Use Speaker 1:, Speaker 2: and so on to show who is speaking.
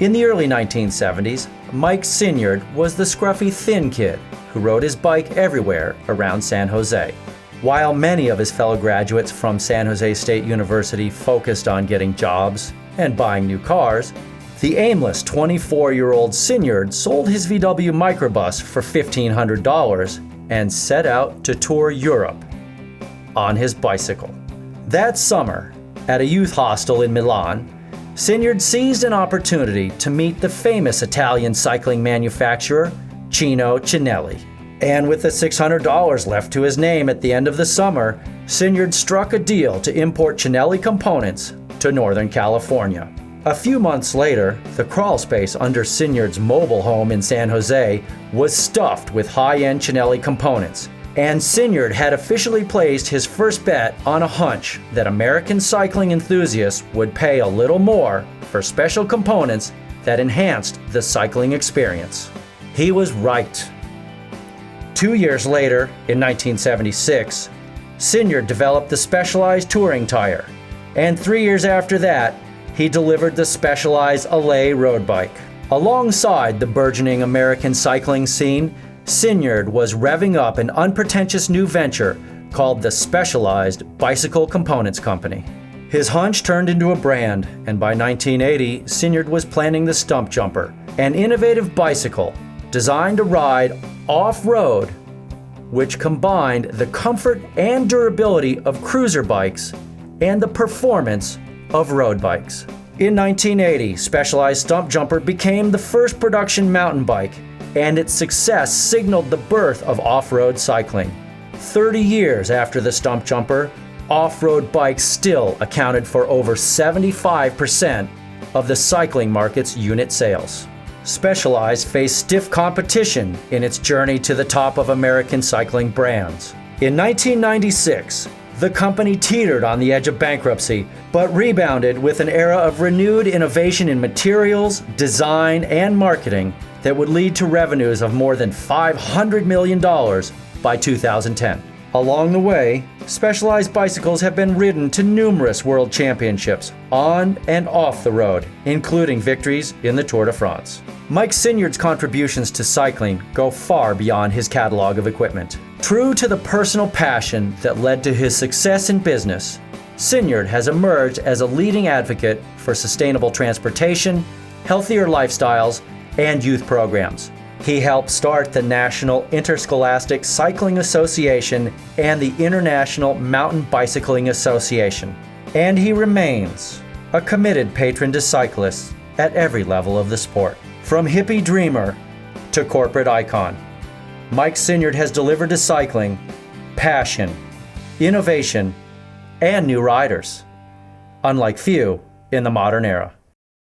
Speaker 1: In the early 1970s, Mike Sinyard was the scruffy thin kid who rode his bike everywhere around San Jose. While many of his fellow graduates from San Jose State University focused on getting jobs and buying new cars, the aimless 24-year-old Sinyard sold his VW microbus for $1,500 and set out to tour Europe on his bicycle. That summer, at a youth hostel in Milan, Sinyard seized an opportunity to meet the famous Italian cycling manufacturer Cino Cinelli. And with the $600 left to his name at the end of the summer, Sinyard struck a deal to import Cinelli components to Northern California. A few months later, the crawl space under Sinyard's mobile home in San Jose was stuffed with high-end Cinelli components, and Sinyard had officially placed his first bet on a hunch that American cycling enthusiasts would pay a little more for special components that enhanced the cycling experience. He was right. 2 years later, in 1976, Sinyard developed the Specialized touring tire, and 3 years after that, he delivered the Specialized Allez road bike. Alongside the burgeoning American cycling scene, Sinyard was revving up an unpretentious new venture called the Specialized Bicycle Components Company. His hunch turned into a brand, and by 1980, Sinyard was planning the Stump Jumper, an innovative bicycle designed to ride off-road, which combined the comfort and durability of cruiser bikes and the performance of road bikes. In 1980, Specialized Stump Jumper became the first production mountain bike, and its success signaled the birth of off-road cycling. 30 years after the Stump Jumper, off-road bikes still accounted for over 75% of the cycling market's unit sales. Specialized faced stiff competition in its journey to the top of American cycling brands. In 1996, the company teetered on the edge of bankruptcy, but rebounded with an era of renewed innovation in materials, design, and marketing that would lead to revenues of more than $500 million by 2010. Along the way, Specialized bicycles have been ridden to numerous world championships on and off the road, including victories in the Tour de France. Mike Sinyard's contributions to cycling go far beyond his catalog of equipment. True to the personal passion that led to his success in business, Sinyard has emerged as a leading advocate for sustainable transportation, healthier lifestyles, and youth programs. He helped start the National Interscholastic Cycling Association and the International Mountain Bicycling Association. And he remains a committed patron to cyclists at every level of the sport. From hippie dreamer to corporate icon, Mike Sinyard has delivered to cycling passion, innovation, and new riders, unlike few in the modern era.